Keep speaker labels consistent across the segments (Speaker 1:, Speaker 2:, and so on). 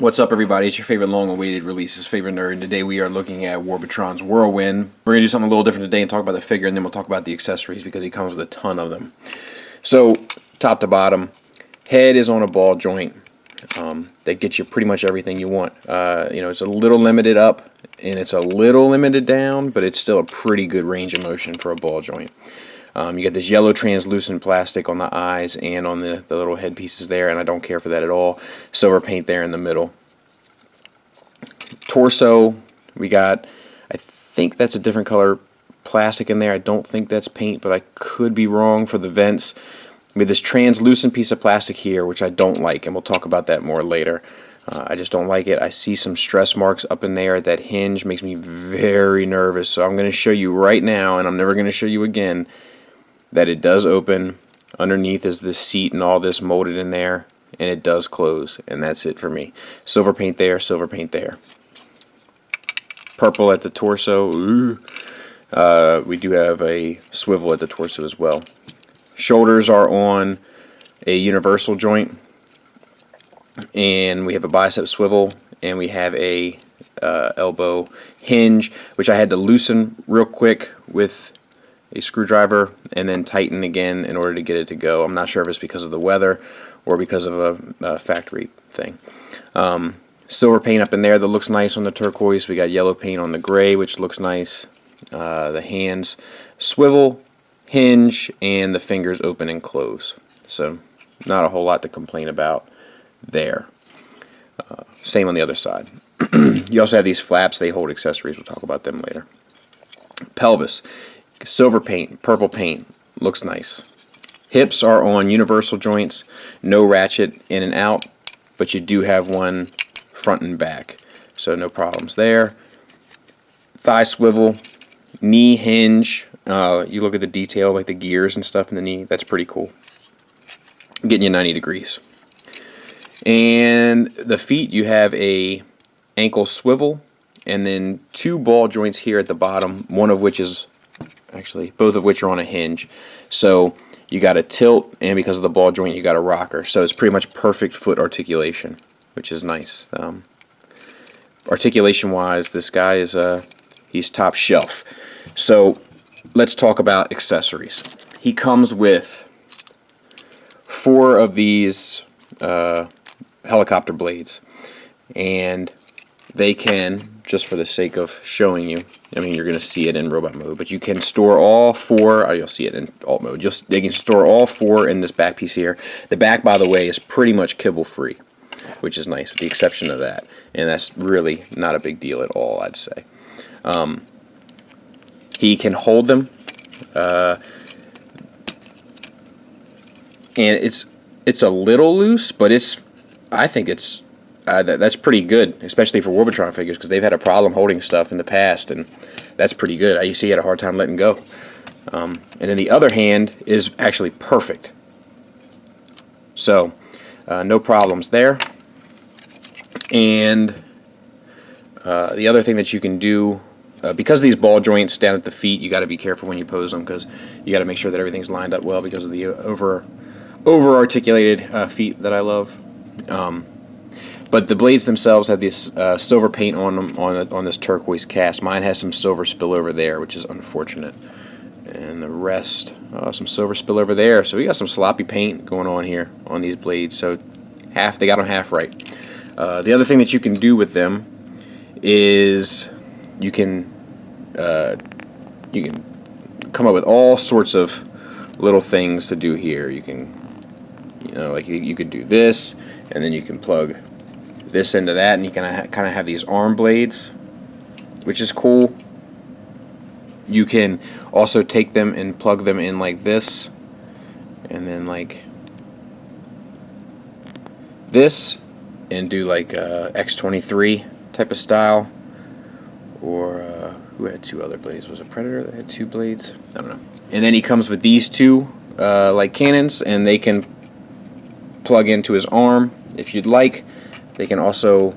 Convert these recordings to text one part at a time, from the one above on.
Speaker 1: What's up, everybody? It's your favorite long-awaited releases, favorite nerd, and today we are looking at Warbotron's Whirlwind. We're going to do something a little different today and talk about the figure, and then we'll talk about the accessories because he comes with a ton of them. So, top to bottom, head is on a ball joint that gets you pretty much everything you want. It's a little limited up, and it's a little limited down, but it's still a pretty good range of motion for a ball joint. You got this yellow translucent plastic on the eyes and on the little head pieces there, and I don't care for that at all. Silver paint there in the middle. Torso, we got, I think that's a different color plastic in there. I don't think that's paint, but I could be wrong for the vents. We have this translucent piece of plastic here, which I don't like, and we'll talk about that more later. I just don't like it. I see some stress marks up in there. That hinge makes me very nervous, so I'm going to show you right now, and I'm never going to show you again, that it does open. Underneath is this seat and all this molded in there, and it does close, and that's it for me. Silver paint there, silver paint there. Purple at the torso. We do have a swivel at the torso as well. Shoulders are on a universal joint, and we have a bicep swivel, and we have a elbow hinge, which I had to loosen real quick with a screwdriver and then tighten again in order to get it to go. I'm not sure if it's because of the weather or because of a factory thing. Silver paint up in there that looks nice on the turquoise. We got yellow paint on the gray, which looks nice. The hands swivel, hinge, and the fingers open and close. So not a whole lot to complain about there. Same on the other side. You also have these flaps. They hold accessories. We'll talk about them later. Pelvis. Silver paint, purple paint, looks nice. Hips are on universal joints, no ratchet in and out, but you do have one front and back, so no problems there. Thigh swivel, knee hinge, you look at the detail, like the gears and stuff in the knee, that's pretty cool. Getting you 90 degrees. And the feet, you have a ankle swivel, and then two ball joints here at the bottom, one of which is actually both of which are on a hinge, so you got a tilt, and because of the ball joint you got a rocker, so it's pretty much perfect foot articulation, which is nice. Articulation wise, this guy is he's top shelf. So let's talk about accessories. He comes with 4 of these helicopter blades, and they can, just for the sake of showing you, I mean, you're going to see it in robot mode, but you can store all 4, or you'll see it in alt mode. They can store all 4 in this back piece here. The back, by the way, is pretty much kibble free, which is nice, with the exception of that. And that's really not a big deal at all, I'd say. He can hold them, and it's a little loose, but I think it's that's pretty good, especially for Warbotron figures, because they've had a problem holding stuff in the past, and that's pretty good. I used to had a hard time letting go. And then the other hand is actually perfect. So, no problems there. And the other thing that you can do, because of these ball joints down at the feet, you got to be careful when you pose them, because you got to make sure that everything's lined up well because of the over-articulated feet that I love. But the blades themselves have this silver paint on them on this turquoise cast. Mine has some silver spill over there, which is unfortunate. And the rest, some silver spill over there. So we got some sloppy paint going on here on these blades. So they got them half right. The other thing that you can do with them is you can come up with all sorts of little things to do here. You can, like you could do this, and then you can plug this into that, and you can kind of have these arm blades, which is cool. You can also take them and plug them in like this, and then like this, and do like X23 type of style, or who had 2 other blades? Was it Predator that had 2 blades? I don't know. And then he comes with these 2 like cannons, and they can plug into his arm if you'd like. They can also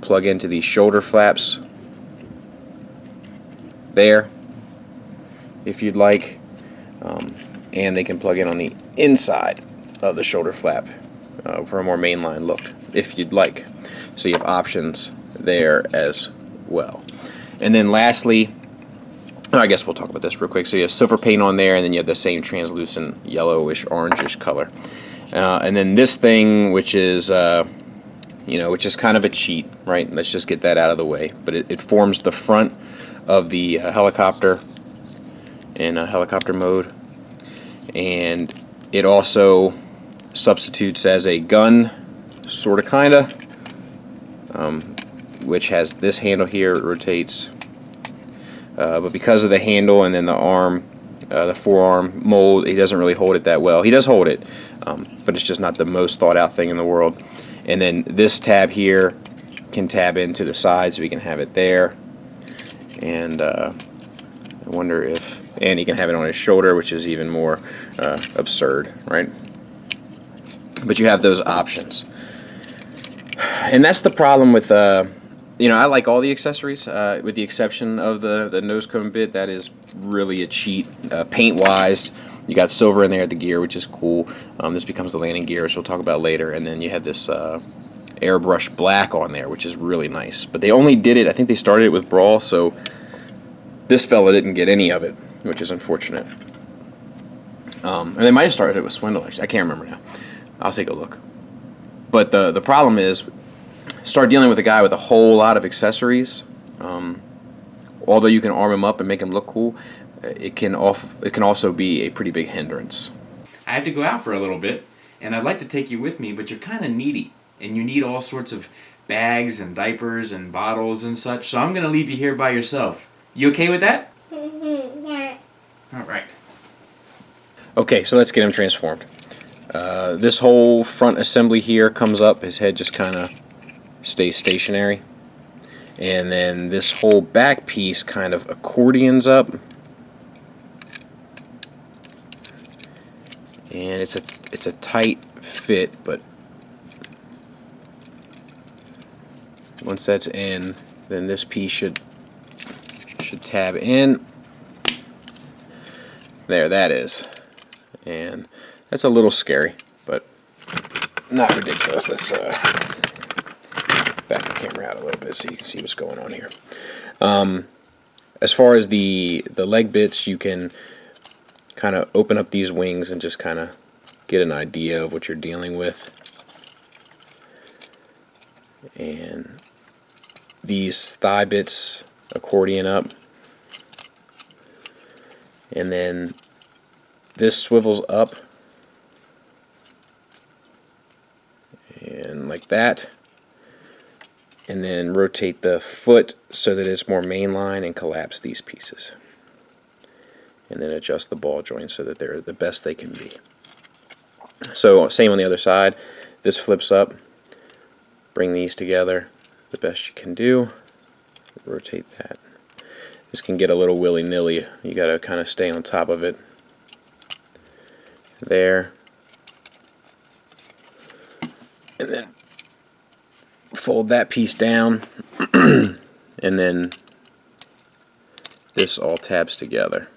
Speaker 1: plug into these shoulder flaps there if you'd like, and they can plug in on the inside of the shoulder flap for a more mainline look if you'd like. So you have options there as well. And then lastly, I guess we'll talk about this real quick. So you have silver paint on there, and then you have the same translucent yellowish, orangish color. And then this thing, which is which is kind of a cheat, right? Let's just get that out of the way. But it forms the front of the helicopter in helicopter mode, and it also substitutes as a gun, sort of, kind of, which has this handle here. It rotates, but because of the handle and then the arm, the forearm mold, he doesn't really hold it that well. He does hold it, but it's just not the most thought out thing in the world. And then this tab here can tab into the side, so we can have it there. And I wonder if, and he can have it on his shoulder, which is even more absurd, right? But you have those options. And that's the problem with, I like all the accessories, with the exception of the nose cone bit. That is really a cheat. Paint-wise, you got silver in there at the gear, which is cool. This becomes the landing gear, which we'll talk about later. And then you have this airbrush black on there, which is really nice. But they only did it, I think they started it with Brawl, so this fella didn't get any of it, which is unfortunate. And they might have started it with Swindle, actually. I can't remember now. I'll take a look. But the problem is, start dealing with a guy with a whole lot of accessories. Although you can arm him up and make him look cool, it can also be a pretty big hindrance.
Speaker 2: I have to go out for a little bit, and I'd like to take you with me, but you're kind of needy, and you need all sorts of bags and diapers and bottles and such, so I'm going to leave you here by yourself. You okay with that?
Speaker 3: Yeah.
Speaker 2: All right.
Speaker 1: Okay, so let's get him transformed. This whole front assembly here comes up. His head just kind of stays stationary. And then this whole back piece kind of accordions up. And it's a tight fit, but once that's in, then this piece should tab in. There, that is. And that's a little scary, but not ridiculous. Let's back the camera out a little bit so you can see what's going on here. As far as the leg bits, you can kind of open up these wings and just kind of get an idea of what you're dealing with. And these thigh bits accordion up. And then this swivels up. And like that. And then rotate the foot so that it's more mainline and collapse these pieces. And then adjust the ball joints so that they're the best they can be. So same on the other side. This flips up. Bring these together the best you can do. Rotate that. This can get a little willy-nilly. You got to kind of stay on top of it. There. And then fold that piece down. And then this all tabs together.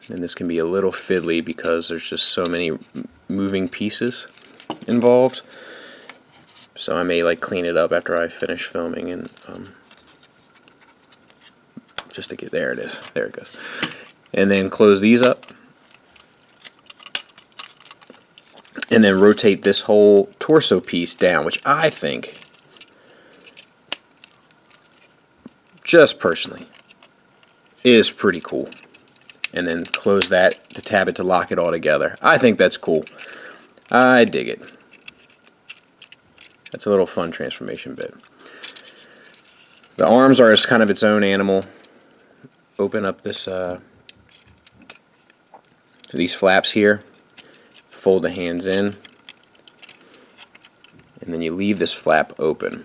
Speaker 1: And this can be a little fiddly because there's just so many moving pieces involved. So I may like clean it up after I finish filming and just to get, there it is, there it goes. And then close these up. And then rotate this whole torso piece down, which I think, just personally, is pretty cool. And then close that to tab it to lock it all together. I think that's cool. I dig it. That's a little fun transformation bit. The arms are kind of its own animal. Open up this these flaps here. Fold the hands in. And then you leave this flap open.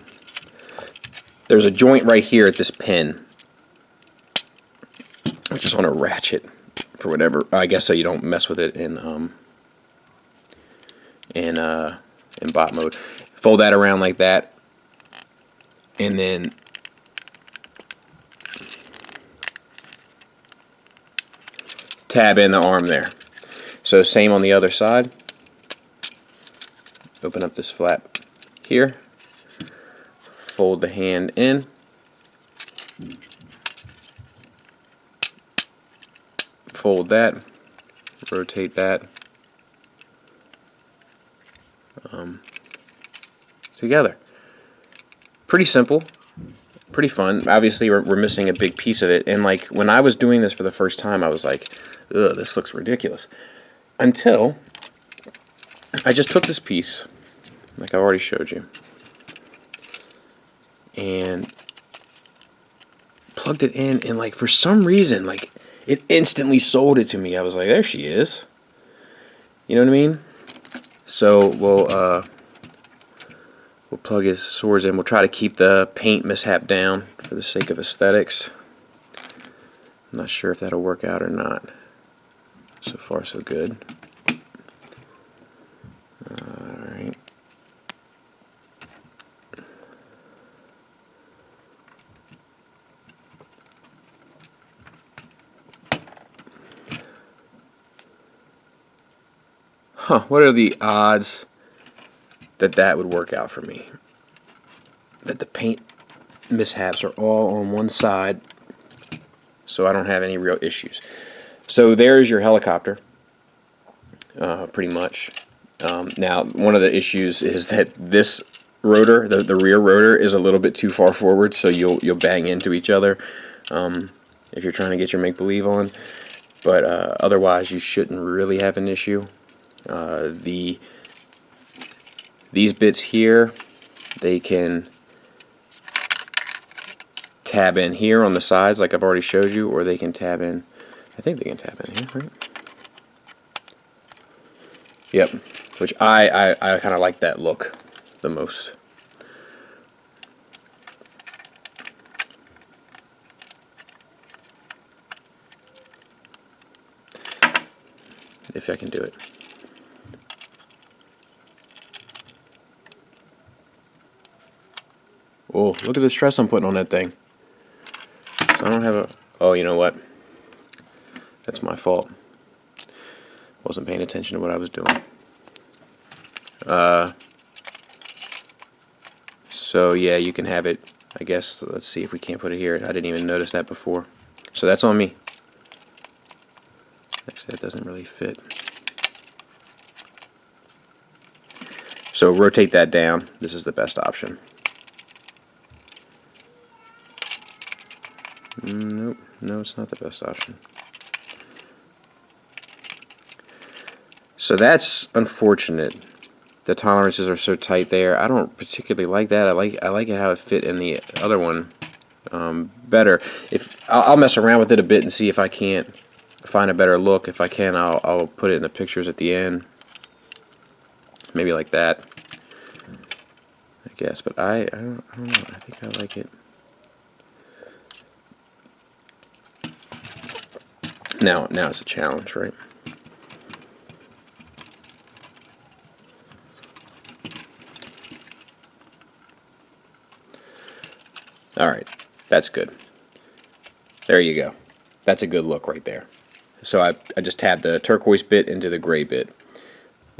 Speaker 1: there's a joint right here at this pin, which is on a ratchet for whatever. I guess so you don't mess with it in bot mode. Fold that around like that, and then tab in the arm there. So same on the other side. Open up this flap here. Fold the hand in. Fold that. Rotate that. Together. Pretty simple. Pretty fun. Obviously, we're missing a big piece of it. And like when I was doing this for the first time, I was like, ugh, this looks ridiculous. Until I just took this piece, like I already showed you, and plugged it in, and like for some reason, like it instantly sold it to me. I was like, there she is. You know what I mean? So we'll plug his swords in. We'll try to keep the paint mishap down for the sake of aesthetics. I'm not sure if that'll work out or not. So far, so good. Alright. Huh, what are the odds that that would work out for me? That the paint mishaps are all on one side, so I don't have any real issues. So there's your helicopter, pretty much. Now, one of the issues is that this rotor, the rear rotor, is a little bit too far forward, so you'll bang into each other if you're trying to get your make-believe on. But otherwise, you shouldn't really have an issue. These bits here, they can tab in here on the sides, like I've already showed you, or they can tab in. I think they can tab in here, right? Yep. Which I kind of like that look the most. If I can do it. Oh, look at the stress I'm putting on that thing. So I don't have a... Oh, you know what? That's my fault. Wasn't paying attention to what I was doing. So yeah, you can have it. I guess, let's see if we can't put it here. I didn't even notice that before. So that's on me. Actually, that doesn't really fit. So rotate that down. This is the best option. Nope, no, it's not the best option. So that's unfortunate. The tolerances are so tight there. I don't particularly like that. I like it how it fit in the other one better. If I'll mess around with it a bit and see if I can't find a better look. If I can, I'll put it in the pictures at the end. Maybe like that, I guess. But I don't know. I think I like it. Now it's a challenge, right? Alright, that's good. There you go. That's a good look right there. So I just tabbed the turquoise bit into the gray bit.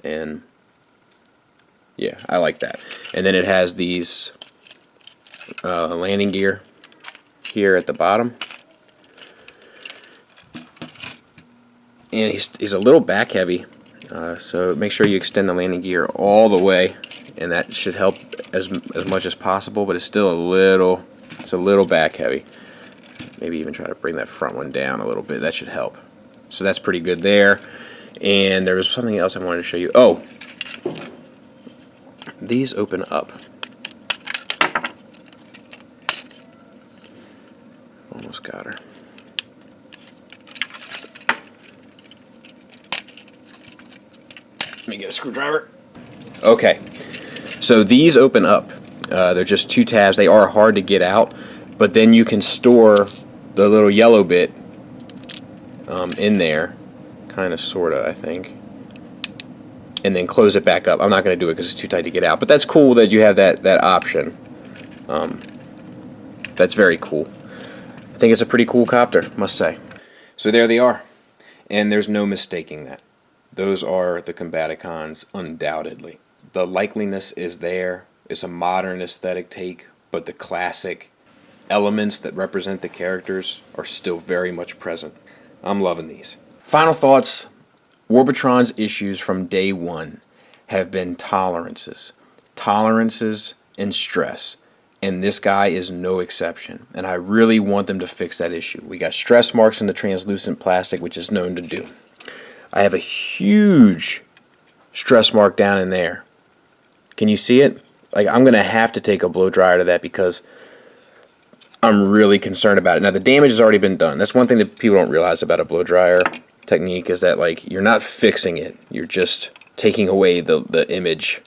Speaker 1: And yeah, I like that. And then it has these landing gear here at the bottom. And he's a little back heavy, so make sure you extend the landing gear all the way, and that should help as much as possible. But it's still a little back heavy. Maybe even try to bring that front one down a little bit. That should help. So that's pretty good there. And there was something else I wanted to show you. Oh, these open up. Almost got her. Let me get a screwdriver. Okay, so these open up. They're just 2 tabs. They are hard to get out, but then you can store the little yellow bit in there, kind of, sort of, I think, and then close it back up. I'm not going to do it because it's too tight to get out, but that's cool that you have that option. That's very cool. I think it's a pretty cool copter, must say. So there they are, and there's no mistaking that. Those are the combaticons, undoubtedly. The likeliness is there. It's a modern aesthetic take, but the classic elements that represent the characters are still very much present. I'm loving these. Final thoughts. Warbotron's issues from day one have been tolerances. Tolerances and stress. And this guy is no exception. And I really want them to fix that issue. We got stress marks in the translucent plastic, which is known to do. I have a huge stress mark down in there. Can you see it? Like, I'm going to have to take a blow dryer to that because I'm really concerned about it. Now, the damage has already been done. That's one thing that people don't realize about a blow dryer technique, is that, like, you're not fixing it. You're just taking away the image.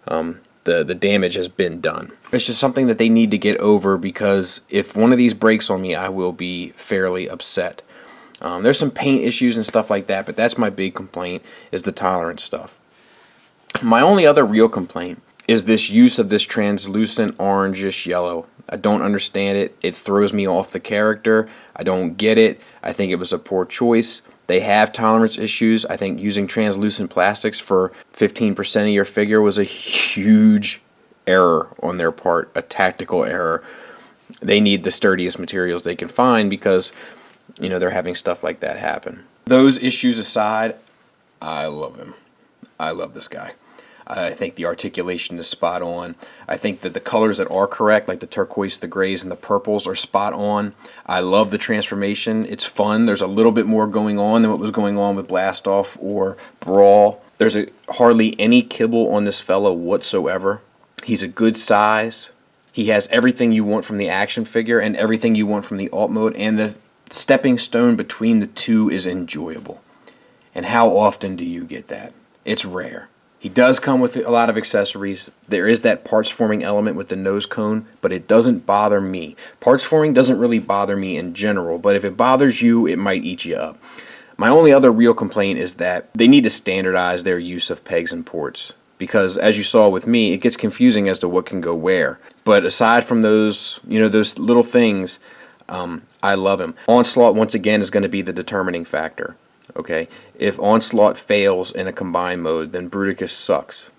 Speaker 1: The damage has been done. It's just something that they need to get over, because if one of these breaks on me, I will be fairly upset. There's some paint issues and stuff like that, but that's my big complaint, is the tolerance stuff. My only other real complaint is this use of this translucent orangish yellow. I don't understand it. It throws me off the character. I don't get it. I think it was a poor choice. They have tolerance issues. I think using translucent plastics for 15% of your figure was a huge error on their part, a tactical error. They need the sturdiest materials they can find, because, you know, they're having stuff like that happen. Those issues aside, I love him. I love this guy. I think the articulation is spot on. I think that the colors that are correct, like the turquoise, the grays, and the purples, are spot on. I love the transformation. It's fun. There's a little bit more going on than what was going on with Blastoff or Brawl. There's hardly any kibble on this fellow whatsoever. He's a good size. He has everything you want from the action figure and everything you want from the alt mode, and the stepping stone between the two is enjoyable. And how often do you get that? It's rare. He does come with a lot of accessories. There is that parts forming element with the nose cone, but it doesn't bother me. Parts forming doesn't really bother me in general, but if it bothers you, it might eat you up. My only other real complaint is that they need to standardize their use of pegs and ports, because as you saw with me, it gets confusing as to what can go where. But aside from those, you know, those little things, I love him. Onslaught, once again, is going to be the determining factor. Okay, if Onslaught fails in a combined mode, then Bruticus sucks.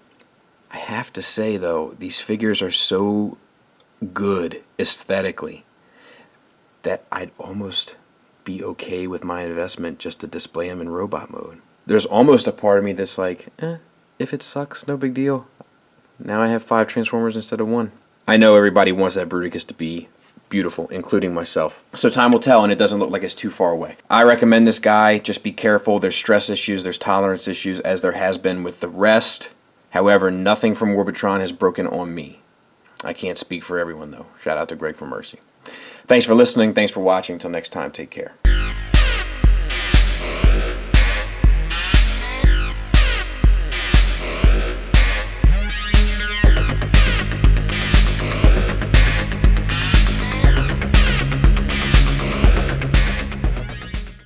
Speaker 1: I have to say, though, these figures are so good aesthetically that I'd almost be okay with my investment just to display them in robot mode. There's almost a part of me that's like, if it sucks, no big deal. Now I have 5 Transformers instead of 1. I know everybody wants that Bruticus to be beautiful, including myself. So time will tell, and it doesn't look like it's too far away. I recommend this guy. Just be careful. There's stress issues, there's tolerance issues, as there has been with the rest. However, nothing from Warbotron has broken on me. I can't speak for everyone, though. Shout out to Greg for Mercy. Thanks for listening. Thanks for watching. Until next time, take care.